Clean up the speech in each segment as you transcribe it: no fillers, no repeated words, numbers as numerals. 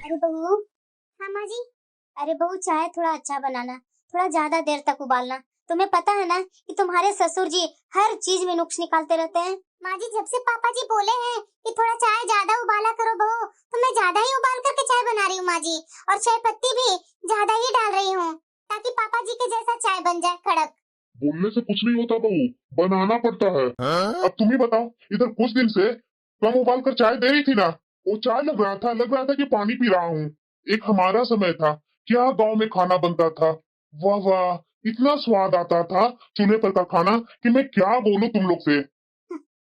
अरे बहू। हाँ माँ जी। अरे बहू, चाय थोड़ा अच्छा बनाना, थोड़ा ज्यादा देर तक उबालना। तुम्हें पता है ना कि तुम्हारे ससुर जी हर चीज में नुक्स निकालते रहते हैं। माँ जी, जब से पापा जी बोले हैं कि थोड़ा चाय ज्यादा उबाला करो बहू, तो मैं ज्यादा ही उबाल करके चाय बना रही हूँ माँ जी। और चाय पत्ती भी ज्यादा ही डाल रही हूँ, ताकि पापा जी के जैसा चाय बन जाए, कड़क। बोलने से कुछ नहीं होता बहू, बनाना पड़ता है। अब तुम ही बताओ, इधर कुछ दिन से कम उबाल कर चाय दे रही थी ना, वो चाय लग रहा था कि पानी पी रहा हूँ। एक हमारा समय था, क्या गांव में खाना बनता था। वाह वाह, इतना स्वाद आता था चूल्हे पर का खाना कि मैं क्या बोलूं तुम लोग से।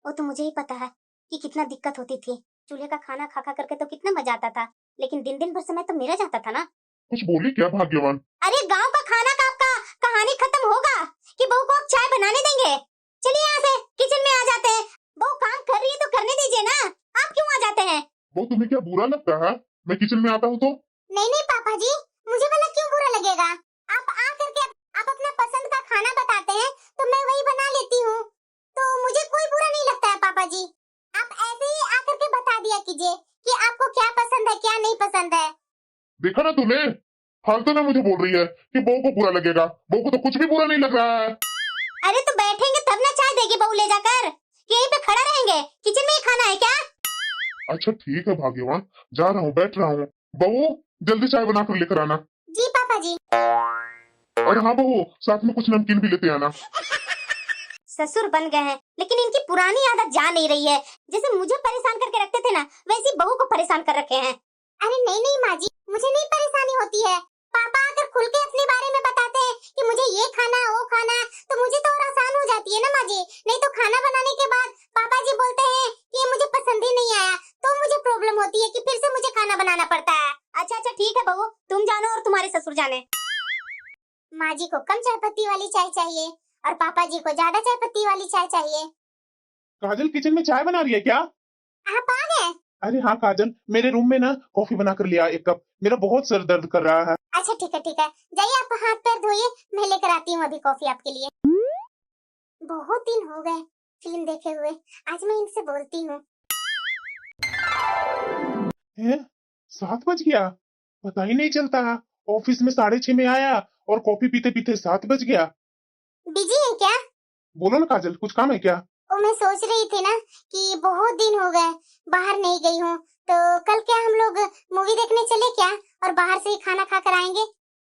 वो तो मुझे ही पता है कि कितना दिक्कत होती थी। चूल्हे का खाना खा खा करके तो कितना मजा आता था, लेकिन दिन दिन भर समय तो मेरा जाता था ना। कुछ बोली क्या भाग्यवान? अरे गांव का खाना का आपका कहानी खत्म होगा कि बहू को आप चाय बनाने देंगे? चलिए यहाँ से किचन में आ जाते हैं। बहू काम कर रही है तो करने दीजिए ना, आप क्यों आ जाते हैं? वो तुम्हें क्या बुरा लगता है मैं किचन में आता हूँ तो? नहीं नहीं पापा जी, मुझे भला क्यों बुरा लगेगा? आप आ करके आप अपना पसंद का खाना बताते हैं तो मैं वही बना लेती हूँ, तो मुझे कोई बुरा नहीं लगता है पापा जी। आप ऐसे ही आ करके बता दिया कीजिए कि आपको क्या पसंद है क्या नहीं पसंद है। देखा ना तूने, फालतू में मुझे बोल रही है कि बहू को बुरा लगेगा। बहू को तो कुछ भी बुरा नहीं लग रहा है। अरे तो बैठेंगे तब ना चाय देगी बहू ले जाकर, कि यहीं पे खड़ा रहेंगे? किचन में ही खाना है क्या? अच्छा ठीक है भाग्यवान, जा रहा हूँ, बैठ रहा हूँ। बहू, जल्दी चाय बना कर लेकर आना। जी पापा जी। और हाँ बहू, साथ में कुछ नमकीन भी लेते आना। ससुर बन गए हैं, लेकिन इनकी पुरानी आदत जा नहीं रही है। जैसे मुझे परेशान करके रखते थे ना, वैसी बहू को परेशान कर रखे हैं। अरे नहीं नहीं माँ जी, मुझे नहीं परेशानी होती है। पापा अगर खुल के अपने बारे में बताते हैं कि मुझे ये खाना वो खाना, तो मुझे तो और आसान हो जाती है ना माँ जी। नहीं तो खाना बनाने के बाद पापा जी बोलते हैं कि ये मुझे पसंद ही नहीं आया, तो मुझे प्रॉब्लम होती है कि फिर से मुझे खाना बनाना पड़ता है। अच्छा अच्छा ठीक है बहू, तुम जानो और तुम्हारे ससुर जाने। माँ जी को कम चाय पत्ती वाली चाय चाहिए और पापा जी को ज्यादा चाय पत्ती वाली चाय चाहिए। काजल किचन में चाय बना रही है क्या? आप आ गए? अरे हाँ काजल, मेरे रूम में ना कॉफी बना कर लिया एक कप, मेरा बहुत सर दर्द कर रहा है। अच्छा ठीक है ठीक है, जाइए आप हाथ पैर धोइए, मैं लेकर आती हूँ अभी कॉफी आपके लिए। बहुत दिन हो गए फिल्म देखे हुए, आज मैं इनसे बोलती हूँ। हैं? 7 बज गया, पता ही नहीं चलता। ऑफिस में 6:30 में आया और कॉफी पीते पीते 7 बज गया। बिजी है क्या? बोलो ना काजल, कुछ काम है क्या? वो मैं सोच रही थी ना कि बहुत दिन हो गए बाहर नहीं गई हूँ, तो कल क्या हम लोग मूवी देखने चले क्या, और बाहर से ही खाना खा कर आएंगे?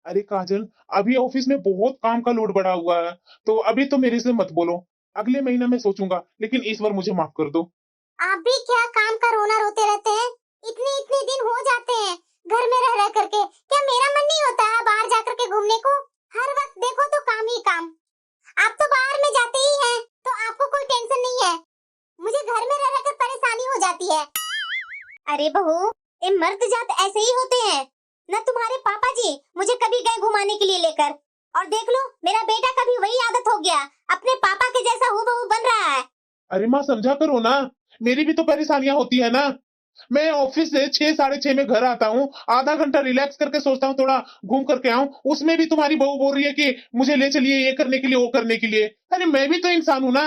अरे काजल, अभी ऑफिस में बहुत काम का लोड बढ़ा हुआ है, तो अभी तो मेरे से मत बोलो। अगले महीना में सोचूंगा, लेकिन इस बार मुझे माफ कर दो। आप भी क्या काम का रोना रोते रहते हैं? इतने इतने दिन हो जाते हैं घर में रह रह करके, क्या मेरा मन नहीं होता है बाहर जाकर के घूमने को? हर वक्त देखो तो काम ही काम। आप तो बाहर में जाते ही हैं, तो आपको कोई टेंशन नहीं है। मुझे घर में रह रहकर परेशानी हो जाती है। अरे बहू, ये मर्द जात ऐसे ही होते हैं न। तुम्हारे पापा जी मुझे कभी गए घुमाने के लिए लेकर, और देख लो मेरा बेटा का भी वही आदत हो गया, अपने पापा के जैसा हूबहू बन रहा है। अरे माँ समझा करो ना, मेरी भी तो परेशानियां होती है ना। मैं ऑफिस से 6 साढ़े 6 में घर आता हूँ, आधा घंटा रिलैक्स करके सोचता हूँ थोड़ा घूम करके आऊं, उसमें भी तुम्हारी बहू बोल रही है कि मुझे ले चलिए ये करने के लिए वो करने के लिए। अरे मैं भी तो इंसान हूँ ना,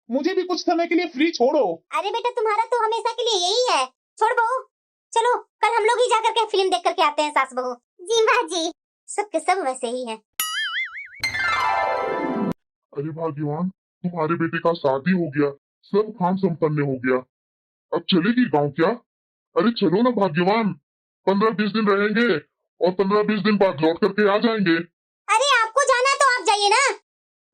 मुझे भी कुछ समय के लिए फ्री छोड़ो। अरे बेटा, तुम्हारा तो हमेशा के लिए यही है। छोड़ बहू, चलो कल हम लोग ही जाकर के फिल्म देख करके आते हैं सास बहू। जी माँ जी, सब के सब वैसे ही हैं। अरे भाग्यवान, तुम्हारे बेटे का शादी हो गया, सब काम संपन्न हो गया। अब चलेगी गांव क्या? अरे चलो ना भाग्यवान, 15-20 दिन रहेंगे और 15-20 दिन बाद लौट करके आ जाएंगे। अरे आपको जाना है तो आप जाइए ना,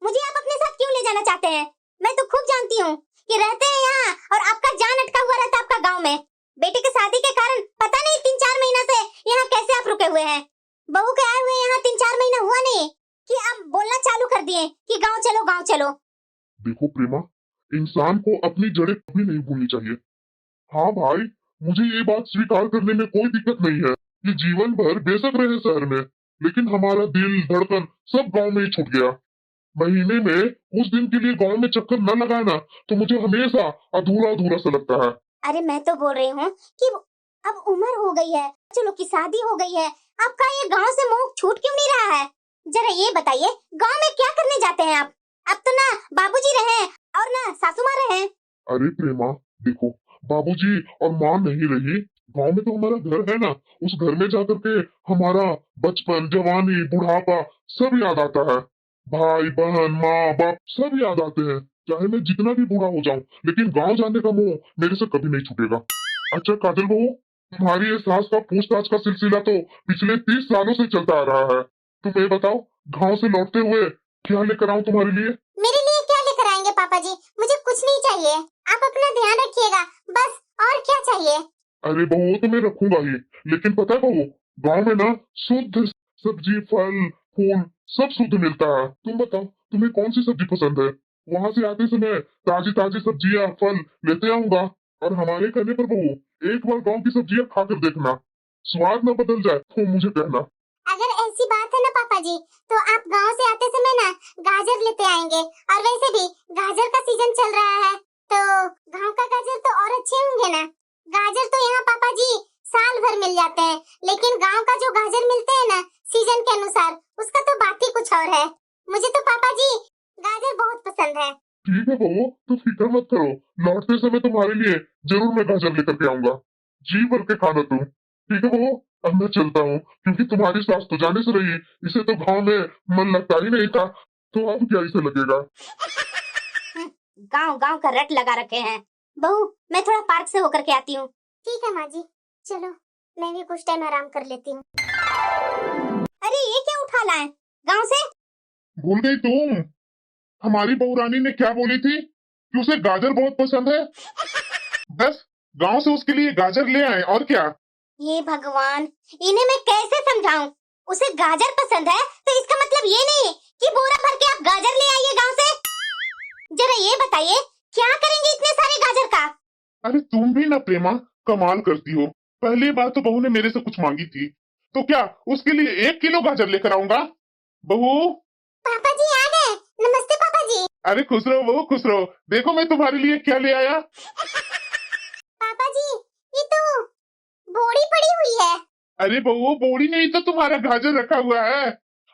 मुझे आप अपने साथ क्यों ले जाना चाहते हैं? मैं तो खूब जानती हूँ कि रहते हैं यहाँ और आपका जान अटका हुआ रहता है आपका गांव में। बेटे के शादी के कारण पता नहीं 3-4 महीना से यहाँ कैसे आप रुके हुए हैं। बहू के आए हुए यहाँ 3-4 महीना हुआ नहीं कि आप बोलना चालू कर दिए कि गाँव चलो गाँव चलो। देखो प्रेमा, इंसान को अपनी जड़ें कभी नहीं भूलनी चाहिए। हाँ भाई, मुझे ये बात स्वीकार करने में कोई दिक्कत नहीं है कि जीवन भर बेशक रहे शहर में, लेकिन हमारा दिल धड़कन सब गांव में ही छूट गया। महीने में कुछ दिन के लिए गांव में चक्कर न लगाना तो मुझे हमेशा अधूरा अधूरा सा लगता है। अरे मैं तो बोल रही हूँ कि अब उम्र हो गई है, चलो की शादी हो गई है, आपका ये गांव से मोह छूट क्यों नहीं रहा है? जरा ये बताइए, गांव में क्या करने जाते हैं आप? अब तो ना बाबूजी रहे और ना सासू माँ रहे। अरे प्रेमा देखो, बाबूजी और माँ नहीं रही, गांव में तो हमारा घर है ना, उस घर में जाकर के हमारा बचपन, जवानी, बुढ़ापा सब याद आता है। भाई बहन, माँ बाप सब याद आते हैं। चाहे मैं जितना भी बूढ़ा हो जाऊं, लेकिन गांव जाने का मोह मेरे से कभी नहीं छूटेगा। अच्छा काजल बहू, तुम्हारी ये सास का पूछताछ का सिलसिला तो पिछले 30 सालों से चलता आ रहा है। तुम ये बताओ, गांव से लौटते हुए क्या लेकर आऊं तुम्हारे लिए? मेरे लिए क्या लेकर आएंगे पापा जी? मुझे कुछ नहीं चाहिए, आप अपना ध्यान रखिएगा बस। और क्या चाहिए? अरे बहू, वो तो मैं रखूंगा ही, लेकिन पता है बहू, गांव में ना शुद्ध सब्जी, फल, फूल सब शुद्ध मिलता है। तुम बताओ, तुम्हें कौन सी सब्जी पसंद है? वहां से आते समय ताजी ताजी सब्जियां, फल लेते आऊंगा। और हमारे कहने पर बहू, एक बार गांव की सब्जियां खाकर देखना, स्वाद न बदल जाए तो मुझे कहना। अगर ऐसी बात है ना पापा जी, तो आप गांव से आते समय ना गाजर लेते आएंगे। और वैसे भी गाजर का सीजन चल रहा है, तो गांव का गाजर तो और अच्छे होंगे ना। गाजर तो यहाँ पापा जी साल भर मिल जाते हैं, लेकिन गांव का जो गाजर मिलते हैं ना सीजन के अनुसार, उसका तो बात ही कुछ और है। मुझे तो पापा जी गाजर बहुत पसंद है। ठीक है बहू, तो फिक्र मत करो, लौटते समय तुम्हारे लिए जरूर मैं गाजर लेकर के आऊंगा। जी भर के खाना तुम। ठीक है बहू, अब मैं चलता हूँ, क्योंकि तुम्हारी सास तो जाने से रही, इसे तो गांव में मन लगता ही नहीं था, तो अब क्या इसे लगेगा। गांव गांव का रट लगा रखे हैं। बहू, मैं थोड़ा पार्क से होकर के आती हूँ। ठीक है माँ जी, चलो मैं भी कुछ टाइम आराम कर लेती हूँ। अरे ये क्या उठा लाए गांव से? भूल गई तुम? हमारी बहू रानी ने क्या बोली थी कि उसे गाजर बहुत पसंद है। बस गांव से उसके लिए गाजर ले आए, और क्या। हे भगवान, इन्हें मैं कैसे समझाऊं? उसे गाजर पसंद है तो इसका मतलब ये नहीं कि बोरा भर के आप गाजर ले आइए गांव से। जरा ये बताइए, क्या करेंगे इतने सारे गाजर का? अरे तुम भी ना प्रेमा, कमाल करती हो। पहली बार तो बहू ने मेरे से कुछ मांगी थी, तो क्या उसके लिए 1 किलो गाजर लेकर आऊंगा? बहू। पापा जी आ गए। नमस्ते पापा जी। अरे खुश रहो बहू, खुश रहो। देखो मैं तुम्हारे लिए क्या ले आया। पापा जी, ये तो बोरी पड़ी हुई है। अरे बहू, बोरी नहीं तो तुम्हारा गाजर रखा हुआ है।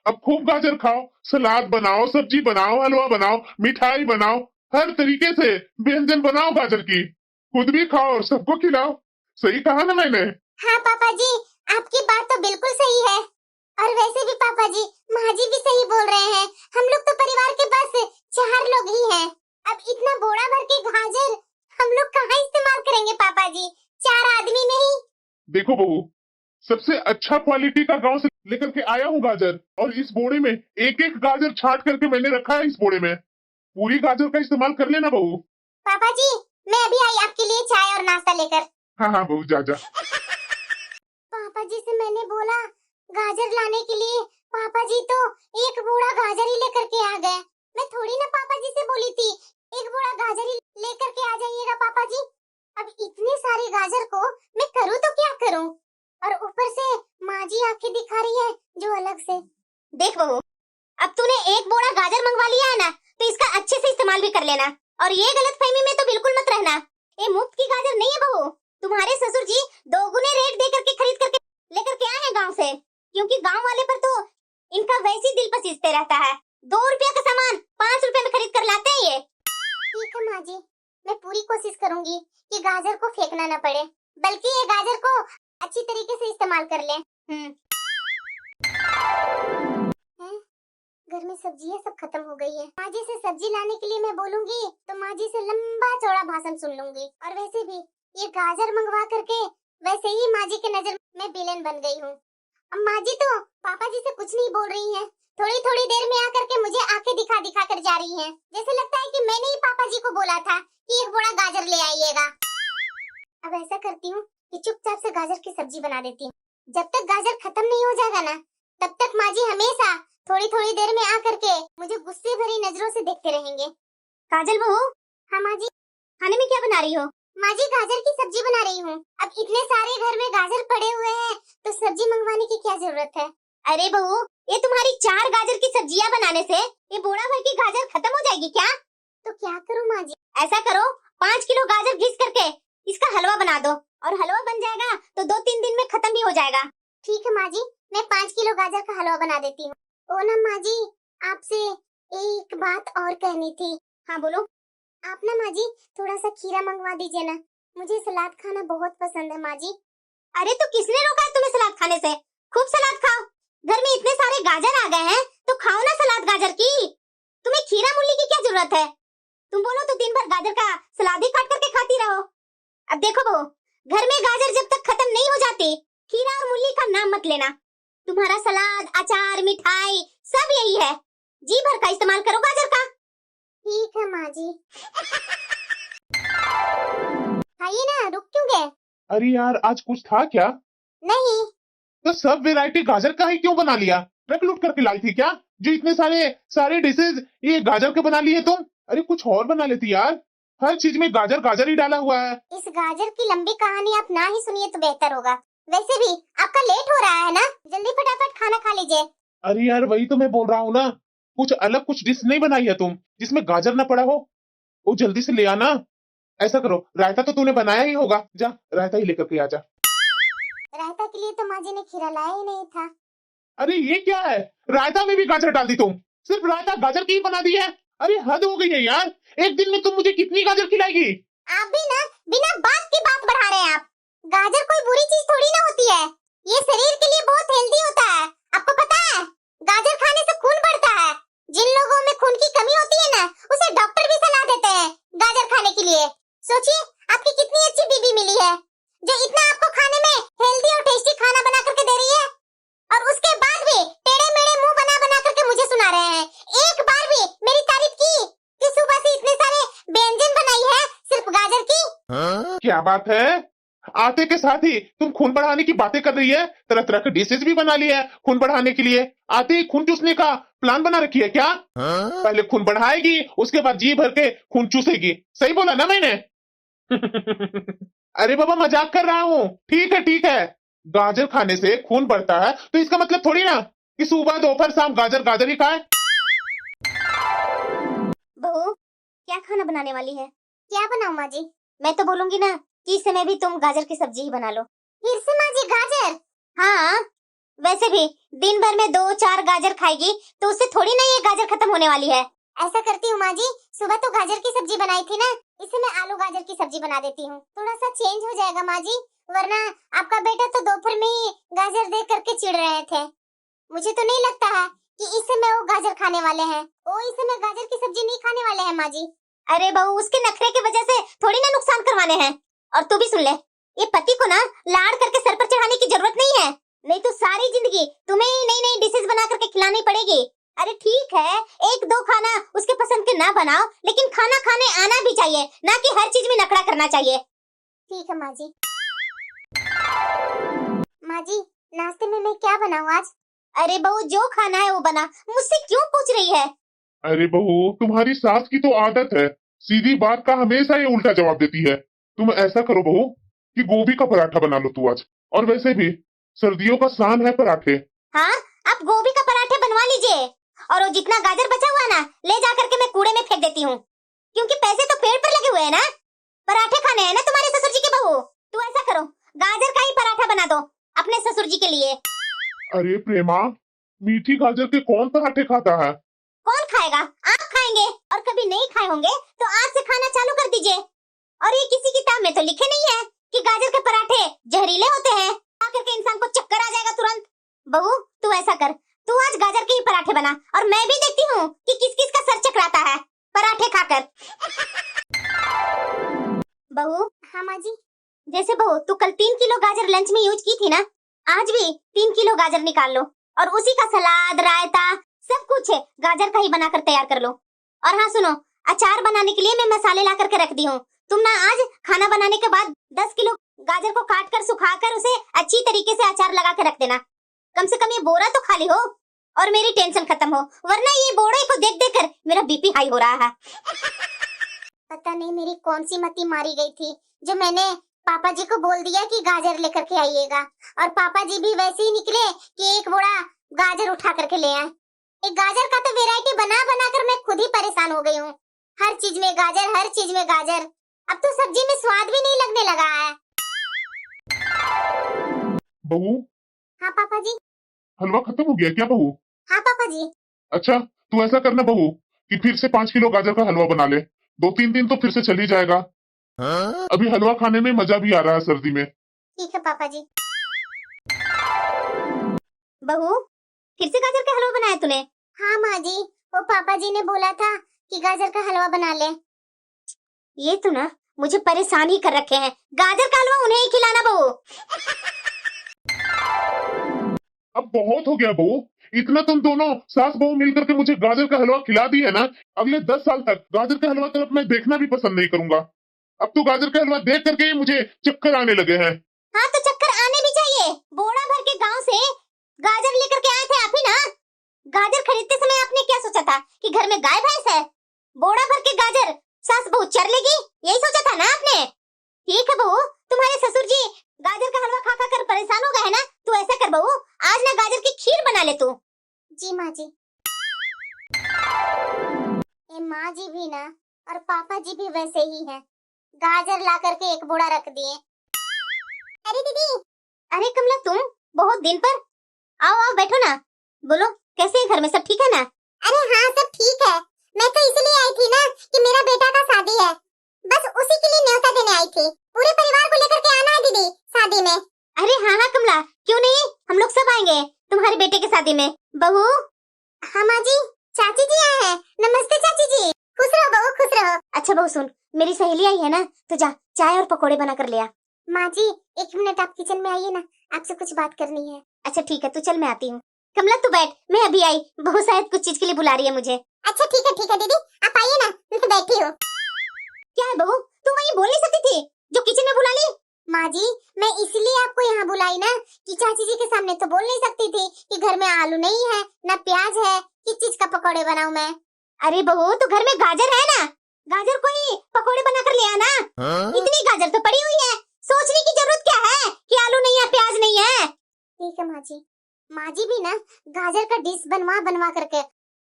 अब खूब गाजर खाओ, सलाद बनाओ, सब्जी बनाओ, हलवा बनाओ, मिठाई बनाओ, हर तरीके से व्यंजन बनाओ गाजर की। खुद भी खाओ और सबको खिलाओ। सही कहा ना मैंने? हाँ पापा जी, आपकी बात तो बिल्कुल सही है। और वैसे भी पापा जी, माँ जी भी सही बोल रहे हैं। हम लोग तो परिवार के बस 4 लोग ही हैं। अब इतना बोरा भर के गाजर हम लोग कहाँ इस्तेमाल करेंगे पापा जी? 4 आदमी में ही। देखो बहू, सबसे अच्छा क्वालिटी का गांव से लेकर के आया हूँ गाजर, और इस बोरे में एक एक गाजर छांट करके मैंने रखा है। इस बोरे में पूरी गाजर का इस्तेमाल कर लेना बहू। पापा जी, मैं अभी आई आपके लिए चाय और नाश्ता लेकर। हाँ हाँ बहू, जा जा। पापा जी से मैंने बोला गाजर लाने के लिए, पापा जी तो एक बोरा गाजर ही लेकर के आ गए। मैं थोड़ी ना पापा जी से बोली थी एक बोरा गाजर ही लेकर के आ जाइएगा पापा जी। अब इतने सारे गाजर को मैं करूँ तो क्या करूँ? और ऊपर से माँ जी आंखें दिखा रही है जो अलग से। देख बहू, अब तूने एक बोरा गाजर मंगवा लिया है ना, तो इसका अच्छे से इस्तेमाल भी कर लेना। और ये गलतफहमी में तो बिल्कुल मत रहना, ये मुफ्त की गाजर नहीं है बहू। तुम्हारे ससुर जी दोगुने रेट दे करके खरीद करके लेकर के आए हैं गांव से, क्योंकि गांव वाले पर तो इनका वैसे ही दिल पसीजते रहता है। 2 रुपया का सामान 5 रुपए में खरीद कर लाते हैं ये। ठीक है माँ जी, मैं पूरी कोशिश करूंगी कि गाजर को फेंकना न पड़े, बल्कि ये गाजर को अच्छी तरीके से इस्तेमाल कर ले। घर में सब्जियां सब खत्म हो गई है। माँ जी से सब्जी लाने के लिए मैं बोलूंगी तो माँ जी से लंबा चौड़ा भाषण सुन लूंगी। और वैसे भी ये गाजर मंगवा करके वैसे ही माँ जी के नजर में विलेन बन गई हूँ। अब माँ जी तो पापा जी से कुछ नहीं बोल रही हैं। थोड़ी थोड़ी देर में आकर के मुझे आंखें दिखा दिखा कर जा रही हैं। जैसे लगता है कि मैंने ही पापा जी को बोला था कि एक बड़ा गाजर ले आइएगा। अब ऐसा करती हूँ कि चुपचाप से गाजर की सब्जी बना देती हूँ। जब तक गाजर खत्म नहीं हो जाएगा ना, तब तक माँ जी हमेशा थोड़ी थोड़ी देर में आकर के मुझे गुस्से भरी नजरों से देखते रहेंगे। काजल बहू। हाँ माँ जी। खाने में क्या बना रही हो? माँ जी गाजर की सब्जी बना रही हूँ। अब इतने सारे घर में गाजर पड़े हुए हैं, तो सब्जी मंगवाने की क्या जरूरत है? अरे बहू, ये तुम्हारी 4 गाजर की सब्जियाँ बनाने से ये बोरा भर की गाजर खत्म हो जाएगी क्या? तो क्या करूँ माँ जी? ऐसा करो, 5 किलो गाजर घिस करके इसका हलवा बना दो, और हलवा बन जाएगा तो 2-3 दिन में खत्म भी हो जाएगा। ठीक है माँ जी, मैं 5 किलो गाजर का हलवा बना देती हूँ। ओ ना माँ जी, आपसे एक बात और कहनी थी। हाँ बोलो। आप ना माँ जी थोड़ा सा खीरा मंगवा दीजिए ना, मुझे सलाद खाना बहुत पसंद है माँ जी। अरे तो किसने रोका है तुम्हें सलाद खाने से? खूब सलाद खाओ, घर में इतने सारे गाजर आ गए हैं तो खाओ ना सलाद गाजर की। तुम्हें खीरा मूली की क्या जरूरत है? तुम बोलो तो दिन भर गाजर का सलाद ही काट करके खाती रहो। अब देखो बहू, घर में गाजर जब तक खत्म नहीं हो जाती, खीरा और मूली का नाम मत लेना। तुम्हारा सलाद, अचार, मिठाई सब यही है। जी भर का इस्तेमाल करो गाजर का। ठीक है माँ जी। खाइए ना, रुक क्यों गए? अरे यार, आज कुछ था क्या? नहीं। तो सब वैरायटी गाजर का ही क्यों बना लिया? ट्रक लूट करके लाई थी क्या, जो इतने सारे सारे डिशेज ये गाजर के बना लिए तुम? अरे कुछ और बना लेती यार, हर चीज में गाजर गाजर ही डाला हुआ है। इस गाजर की लंबी कहानी आप ना ही सुनिए तो बेहतर होगा। वैसे भी आपका लेट हो रहा है ना, जल्दी फटाफट खाना खा लीजिए। अरे यार, वही तो मैं बोल रहा हूँ ना, कुछ अलग कुछ डिश नहीं बनाई है तुम जिसमें गाजर ना पड़ा हो। वो जल्दी से ले आना। ऐसा करो, रायता तो तूने बनाया ही होगा, जा रायता ही लेकर के आ जा। रायता के लिए तो माँ जी ने खीरा लाया ही नहीं था। अरे ये क्या है, रायता में भी गाजर डाल दी तुम? सिर्फ रायता गाजर की ही बना दी है? अरे हद हो गई है यार, एक दिन में तुम मुझे कितनी गाजर खिलाएगी? आप भी ना बिना बात की बात बढ़ा रहे हैं आप। गाजर कोई बुरी चीज थोड़ी ना होती है, ये शरीर के लिए बहुत हेल्दी होता है। आपको पता है, गाजर खाने से खून बढ़ता है। जिन लोगों में खून की कमी होती है ना, उसे डॉक्टर भी सलाह देते हैं गाजर खाने के लिए। सोचिए आपकी कितनी अच्छी बीबी मिली है, जो इतना आपको खाने में हेल्दी और टेस्टी खाना बना करके दे रही है, और उसके बाद भी टेढ़े मेढ़े मुंह बना बना करके मुझे सुना रहे हैं। एक बार भी मेरी तारीफ की कि सुबह से इतने सारे व्यंजन बनाई है सिर्फ गाजर की। क्या बात है, आते के साथ ही तुम खून बढ़ाने की बातें कर रही है। तरह तरह के डिशेज भी बना लिए है खून बढ़ाने के लिए। आते ही खून चूसने का प्लान बना रखी है क्या? पहले खून बढ़ाएगी, उसके बाद जी भर के खून चूसेगी। सही बोला ना मैंने? अरे बाबा, मजाक कर रहा हूँ। ठीक है ठीक है, गाजर खाने से खून बढ़ता है तो इसका मतलब थोड़ी ना कि सुबह दोपहर शाम गाजर गाजर ही खाए। बहू, क्या खाना बनाने वाली है? क्या बनाऊं माँ जी? मैं तो बोलूंगी ना कि इस समय भी तुम गाजर की सब्जी ही बना लो। फिर से माँ जी गाजर? हाँ, वैसे भी दिन भर में 2-4 गाजर खाएगी तो उससे थोड़ी ना ये गाजर खत्म होने वाली है। ऐसा करती हूँ माँ जी, सुबह तो गाजर की सब्जी बनाई थी ना, इसे मैं आलू गाजर की सब्जी बना देती हूँ। थोड़ा सा चेंज हो जाएगा माँ जी, वरना आपका बेटा तो दोपहर में ही गाजर देख करके चिढ़ रहे थे। मुझे तो नहीं लगता है कि इस समय वो गाजर खाने वाले हैं। वो इस समय गाजर की सब्जी नहीं खाने वाले हैं माँ जी। अरे बहू, उसके नखरे की वजह से थोड़ी ना नुकसान करवाने हैं। और तू भी सुन ले, ये पति को ना लाड़ करके सर पर चढ़ाने की जरूरत नहीं है, नहीं तो सारी जिंदगी तुम्हें ही नई नई डिशेज बना करके खिलानी पड़ेगी। अरे ठीक है, 1-2 खाना उसके पसंद के ना बनाओ, लेकिन खाना खाने आना भी चाहिए, ना कि हर चीज में नखरा करना चाहिए। ठीक है माँ जी। माँ जी, नाश्ते में मैं क्या बनाऊं आज? अरे बहू, जो खाना है वो बना, मुझसे क्यों पूछ रही है? अरे बहू, तुम्हारी सास की तो आदत है, सीधी बात का हमेशा ये उल्टा जवाब देती है। तुम ऐसा करो बहू कि गोभी का पराठा बना लो तू आज। और वैसे भी सर्दियों का शान है पराठे। हाँ, आप गोभी का पराठे बनवा लीजिए, और वो जितना गाजर बचा हुआ ना, ले जा करके मैं कूड़े में फेंक देती हूँ, क्योंकि पैसे तो पेड़ पर लगे हुए हैं ना। पराठे खाने हैं ना तुम्हारे ससुर जी के बहू, तू ऐसा करो, गाजर का ही पराठा बना दो अपने ससुर जी के लिए। अरे प्रेमा, मीठी गाजर के कौन पराठे खाता है? कौन खाएगा? आप खाएंगे, और कभी नहीं खाए होंगे तो आज से खाना चालू कर दीजिए। और ये किसी किताब में तो लिखे नहीं है कि गाजर के पराठे जहरीले होते हैं, खाकर के इंसान को चक्कर आ जाएगा तुरंत। बहू, तू ऐसा कर, तू आज गाजर के ही पराठे बना, और मैं भी देखती हूँ कि किस किस का सर चकराता है पराठे खाकर। बहू। हाँ माँ जी। जैसे बहू, तू कल 3 किलो गाजर लंच में यूज की थी ना, आज भी 3 किलो गाजर निकाल लो, और उसी का सलाद, रायता, सब कुछ गाजर का ही बनाकर तैयार कर लो। और हाँ सुनो, अचार बनाने के लिए मैं मसाले ला करके रख दी हूँ। तुम ना आज खाना बनाने के बाद 10 किलो गाजर को काट कर सुखा कर उसे अच्छी तरीके से अचार लगा कर रख देना। कम से कम ये बोरा तो खाली हो और मेरी टेंशन खत्म हो, वरना ये बोरे को देख देख कर मेरा बीपी हाई हो रहा है। पता नहीं मेरी कौन सी मती मारी गई थी, जो मैंने पापा जी को बोल दिया कि गाजर लेकर के आइएगा, और पापा जी भी वैसे ही निकले कि एक बोरा गाजर उठा करके ले आए। एक गाजर का तो वैरायटी बना बना कर मैं खुद ही परेशान हो गई हूँ। हर चीज में गाजर, हर चीज में गाजर, अब तो सब्जी में स्वाद भी नहीं लगने लगा है। बहू। हाँ पापा जी। हलवा खत्म हो गया क्या बहू? हाँ पापा जी। अच्छा, तू ऐसा करना बहू कि फिर से 5 किलो गाजर का हलवा बना ले, 2-3 दिन तो फिर से चल ही जाएगा। अभी हलवा खाने में मजा भी आ रहा है सर्दी में। ठीक है पापा जी। बहू, फिर से गाजर का हलवा बनाया तूने? हाँ माँ जी, वो पापा जी ने बोला था कि गाजर का हलवा बना ले। ये तो ना मुझे परेशान ही कर रखे हैं। गाजर का हलवा उन्हें ही खिलाना बहू। अब बहुत हो गया बहू, इतना तुम दोनों सास बहू मिलकर के मुझे गाजर का हलवा खिला दी है ना, अगले 10 साल तक गाजर का हलवा तरफ मैं देखना भी पसंद नहीं करूंगा। अब तो गाजर का हलवा देख करके ही मुझे चक्कर आने लगे हैं। हाँ तो चक्कर आने भी चाहिए। बोरा भर के गांव से गाजर लेकर के आए थे आप ही ना। गाजर खरीदते समय आपने क्या सोचा था कि घर में गाय भैंस है? बोरा भर के गाजर सास बहू चर लेगी, यही सोचा था ना आपने? ठीक है बहू, तुम्हारे ससुर जी गाजर का हलवा खा खा कर परेशान हो गए हैं ना, तू ऐसा कर बहू, आज ना गाजर की खीर बना ले तू। जी माँ जी। ये माँ जी भी ना और पापा जी भी वैसे ही हैं। गाजर ला करके एक बोरा रख दिए। अरे दीदी, अरे कमला तुम, बहुत दिन पर। आओ आओ बैठो ना। बोलो कैसे है, घर में सब ठीक है ना? अरे हाँ सब ठीक है। मैं तो इसलिए आई थी ना कि मेरा बेटा का शादी है, बस उसी के लिए न्योता देने आई थी। पूरे परिवार को लेकर के आना है दीदी शादी में। अरे हाँ हाँ कमला, क्यों नहीं, हम लोग सब आएंगे तुम्हारे बेटे के शादी में। बहू। हाँ माँ जी, चाची जी आए हैं। नमस्ते चाची जी। खुश रहो बहू, खुश रहो। अच्छा बहू सुन, मेरी सहेली आई है ना, तो जा चाय और पकोड़े बना कर ले आ। माँ जी 1 मिनट आप किचन में आइए ना, आपसे कुछ बात करनी है। अच्छा ठीक है, तू चल मैं आती हूँ। कमला तू बैठ, मैं अभी आई। बहू शायद कुछ चीज के लिए बुला रही है मुझे। अच्छा ठीक है दीदी, आप आइए ना, मैं बैठी हूँ। क्या है बहू, तू वहीं बोल नहीं सकती थी जो किचन में बुला ली? माँ जी मैं इसलिए आपको यहाँ बुलाई ना कि चाची जी के सामने तो बोल नहीं सकती थी कि घर में आलू नहीं है ना प्याज है, किस चीज का पकौड़े बनाऊं मैं। अरे बहू तो घर में गाजर है ना, गाजर को ही पकौड़े बना कर ले आना। इतनी गाजर तो पड़ी हुई है, सोचने की जरूरत क्या है कि आलू नहीं है प्याज नहीं है। ठीक है माँ जी। माँ जी भी ना गाजर का डिश बनवा बनवा करके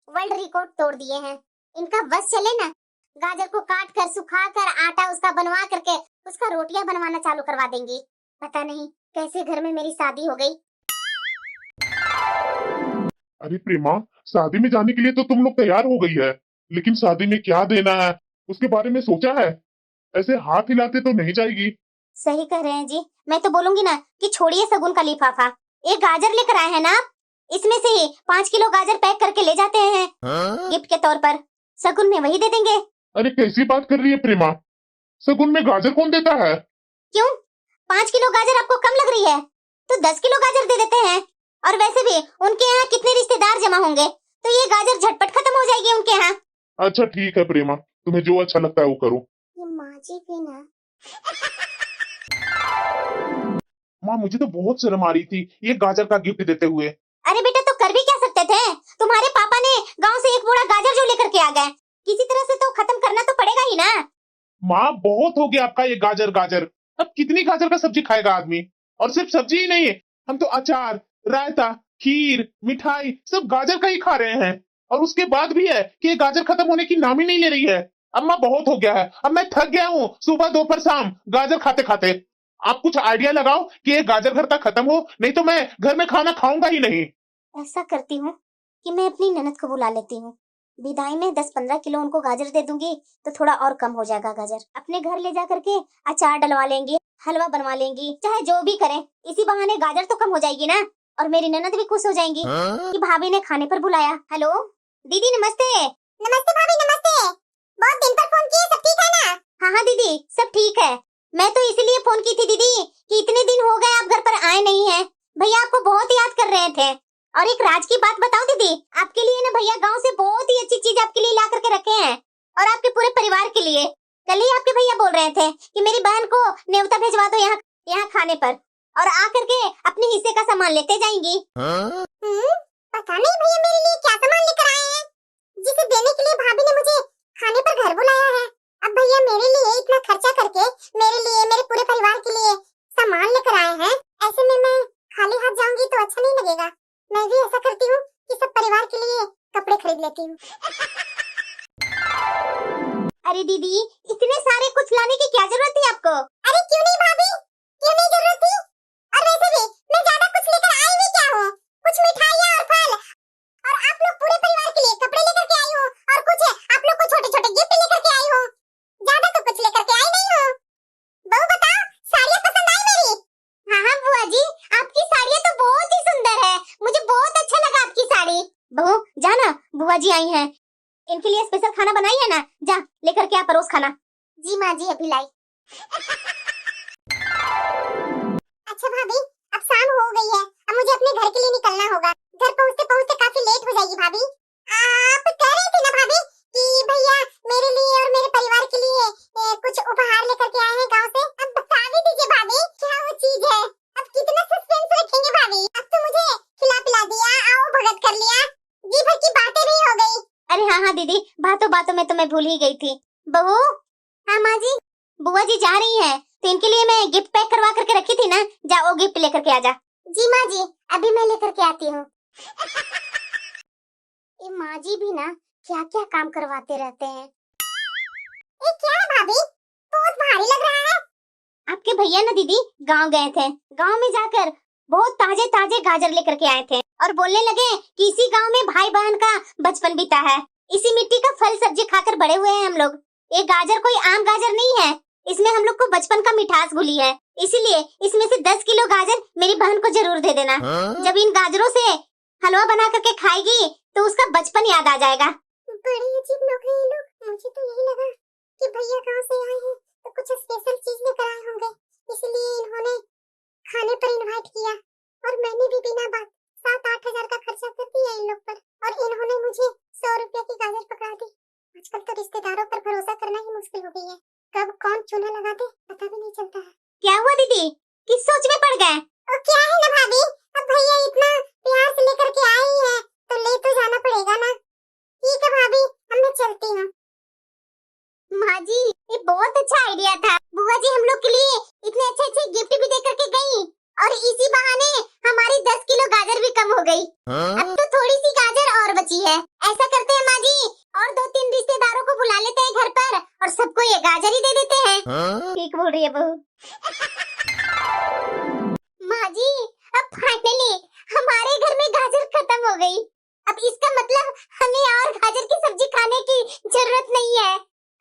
वर्ल्ड रिकॉर्ड तोड़ दिए हैं। इनका बस चले ना, गाजर को काट कर सुखा कर आटा उसका बनवा करके उसका रोटियां बनवाना चालू करवा देंगी। पता नहीं कैसे घर में मेरी शादी हो गई। अरे प्रेमा, शादी में जाने के लिए तो तुम लोग तैयार हो गई है, लेकिन शादी में क्या देना है उसके बारे में सोचा है? ऐसे हाथ हिलाते तो नहीं जाएगी। सही कह रहे हैं जी, मैं तो बोलूंगी ना कि छोड़िए सगुन का लिफाफा, एक गाजर लेकर आए हैं ना आप, इसमें से ही 5 किलो गाजर पैक करके ले जाते हैं गिफ्ट के तौर पर, सगुन में वही दे देंगे। अरे कैसी बात कर रही है प्रेमा, शगुन में गाजर कौन देता है? क्यों 5 किलो गाजर आपको कम लग रही है? तो 10 किलो गाजर दे देते हैं। और वैसे भी उनके यहाँ कितने रिश्तेदार जमा होंगे, तो ये गाजर झटपट खत्म हो जाएगी उनके यहाँ। अच्छा ठीक है प्रेमा, तुम्हें जो अच्छा लगता है वो करो। ये माँ जी भी ना। माँ मुझे तो बहुत शर्म आ रही थी ये गाजर का गिफ्ट देते हुए। अरे बेटा तो कर भी क्या सकते थे, तुम्हारे पापा ने गांव से एक बोरा गाजर जो लेकर के आ गए, किसी तरह से तो खत्म करना तो पड़ेगा ही ना। माँ बहुत हो गया आपका ये गाजर गाजर, अब कितनी गाजर का सब्जी खाएगा आदमी? और सिर्फ सब्जी ही नहीं है, हम तो अचार, रायता, खीर, मिठाई सब गाजर का ही खा रहे हैं, और उसके बाद भी है कि ये गाजर खत्म होने की नाम ही नहीं ले रही है। अम्मा बहुत हो गया है, अब मैं थक गया हूँ सुबह दोपहर शाम गाजर खाते खाते। आप कुछ आइडिया लगाओ कि ये गाजर घर तक खत्म हो, नहीं तो मैं घर में खाना खाऊंगा ही नहीं। ऐसा करती हूँ कि मैं अपनी ननद को बुला लेती हूँ, विदाई में 10-15 किलो उनको गाजर दे दूंगी तो थोड़ा और कम हो जाएगा गाजर। अपने घर ले जा करके अचार डलवा लेंगे, हलवा बनवा लेंगी, चाहे जो भी करें, इसी बहाने गाजर तो कम हो जाएगी ना, और मेरी ननद भी खुश हो जाएंगी कि भाभी ने खाने पर बुलाया। हेलो दीदी नमस्ते। नमस्ते भाभी नमस्ते, बहुत दिन पर फोन किए, सब ठीक है ना? हाँ हाँ दीदी सब ठीक है, मैं तो इसीलिए फोन की थी दीदी कि इतने दिन हो गए आप घर पर आए नहीं हैं, भैया आपको बहुत याद कर रहे थे। और एक राज की बात बताऊं दीदी, आपके लिए ना भैया गांव से बहुत ही अच्छी चीज आपके लिए ला करके रखे हैं, और आपके पूरे परिवार के लिए। कल ही आपके भैया बोल रहे थे कि मेरी बहन को न्योता भेजवा दो यहाँ खाने पर, और आकर के अपने हिस्से का सामान लेते जाएंगी। पता नहीं भैया मेरे लिए क्या सामान लेकर आए हैं, जिसे देने के लिए भाभी ने मुझे खाने पर घर बुलाया है। अब भैया मेरे लिए इतना खर्चा करके मेरे लिए मेरे पूरे परिवार के लिए सामान लेकर आए हैं, ऐसे में मैं खाली हाथ जाऊंगी तो अच्छा नहीं लगेगा। मैं भी ऐसा करती हूँ कि सब परिवार के लिए कपड़े खरीद लेती हूँ। अरे दीदी इतने सारे कुछ लाने की क्या जरूरत थी आपको? अरे क्यों नहीं भाभी, क्यों नहीं जरूरत थी? और वैसे भी मैं ज्यादा कुछ लेकर आई भी क्या हूँ, कुछ मिठाइयाँ और फल, और आप लोग पूरे परिवार के लिए कपड़े लेकर के आई हो, और कुछ आप लोग को छोटे छोटे गिफ्ट लेकर के आई हो, ज्यादा तो कुछ लेकर के आई नहीं हो। बहू बताओ साड़ियाँ पसंद आई मेरी? बुआ जी आई हैं, इनके लिए स्पेशल खाना बनाई है ना, जा लेकर के आ परोस खाना। जी माँ जी अभी लाई। अच्छा भाभी, अब शाम हो गई है, अब मुझे अपने घर के लिए निकलना होगा। घर पहुँचते पहुँचते काफी लेट हो जाएगी भाभी। आप कह रही थी ना भाभी कि भैया मेरे लिए और मेरे परिवार के लिए कुछ उपहार लेकर के आए हैं गांव से। अब बता भी दीजिए भाभी क्या वो चीज है। अब कितना सस्पेंस रखेंगे भाभी। अब तो मुझे खिला पिला दिया, आओ भगत कर लिया, जी भर की बातें भी हो गई। अरे हाँ हाँ दीदी, बातों बातों में तो मैं भूल ही गई थी। बहू। हाँ माँ जी। बुआ जी जा रही है तो इनके लिए मैं गिफ्ट पैक करवा करके रखी थी ना, जा वो गिफ्ट लेकर के आजा। जी माँ जी अभी मैं लेकर के आती हूँ। ये माँ जी भी ना क्या क्या काम करवाते रहते हैं। ये क्या है भाभी, बहुत भारी लग रहा है। आपके भैया ना दीदी गांव गए थे, गांव में जाकर बहुत ताजे ताजे गाजर लेकर के आए थे और बोलने लगे कि इसी गांव में भाई बहन का बचपन बीता है, इसी मिट्टी का फल सब्जी खाकर बड़े हुए हैं हम लोग। ये गाजर कोई आम गाजर नहीं है, इसमें हम लोग को बचपन का मिठास घुली है, इसीलिए इसमें से 10 किलो गाजर मेरी बहन को जरूर दे देना। जब इन गाजरों से हलवा बना करके खाएगी तो उसका बचपन याद आ जाएगा। बड़ी अजीब लोग हैं ये लोग, मुझे तो यही लगा कि भैया गांव से आए हैं तो कुछ स्पेशल चीज लेकर आए होंगे, इसलिए इन्होंने खाने पर इनवाइट किया। और मैंने भी बिना बात 7-8 हजार का खर्चा कर दिया इन लोग पर, और इन्होंने मुझे 100 रुपया की गाजर पकड़ा दी। आजकल तो रिश्तेदारों पर भरोसा करना ही मुश्किल हो गई है, कब कौन चूना लगा दे पता भी नहीं चलता है। क्या हुआ दीदी, किस सोच में पड़ गए? क्या है ना भाभी, अब भैया इतना प्यार से लेकर के आई है तो ले तो जाना पड़ेगा ना। ठीक है भाभी, अब मैं चलती हूँ। माँ जी ये बहुत अच्छा आइडिया था, बुआ जी हम लोग के लिए इतने अच्छे अच्छे गिफ्ट भी दे करके गई और इसी बहाने हमारी 10 किलो गाजर भी कम हो गई। अब तो थोड़ी सी गाजर और बची है, ऐसा करते हैं माँ जी, और 2-3 रिश्तेदारों को बुला लेते हैं घर पर और सबको ये गाजर ही दे देते हैं। ठीक बोल रही है बहू। माँ जी अब फाइनली हमारे घर में गाजर खत्म हो गई, अब इसका मतलब हमें और गाजर की सब्जी खाने की जरूरत नहीं है।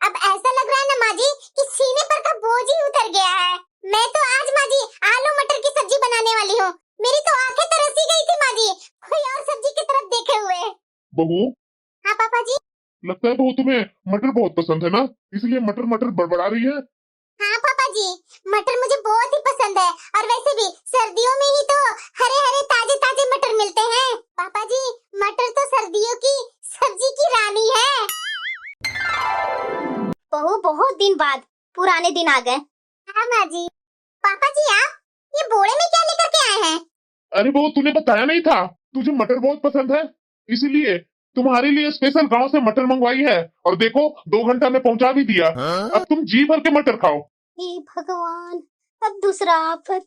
अब ऐसा लग रहा है ना माँ जी कि सीने पर का बोझ ही उतर गया है। मैं तो आज माँ जी आलू मटर की सब्जी बनाने वाली हूँ, मेरी तो आंखें तरस ही गई थी माँ जी कोई और सब्जी की तरफ देखे हुए। बहू। हाँ पापा जी। लगता है बहू तुम्हें मटर बहुत पसंद है ना, इसलिए मटर मटर बड़बड़ा रही है। हाँ पापा जी, मटर मुझे बहुत ही पसंद है, और वैसे भी सर्दियों में ही तो हरे हरे ताजे ताजे मटर मिलते हैं। पापा जी मटर तो सर्दियों की सब्जी की रानी है। बहू बहुत दिन बाद पुराने दिन आ गए। हाँ माँ जी। पापा जी आप ये बोरे में क्या लेकर के आए हैं? अरे बहू तूने बताया नहीं था तुझे मटर बहुत पसंद है, इसीलिए तुम्हारे लिए स्पेशल गांव से मटर मंगवाई है, और देखो 2 घंटा में पहुंचा भी दिया। अब तुम जी भर के मटर खाओ। हे भगवान, अब दूसरा आफत।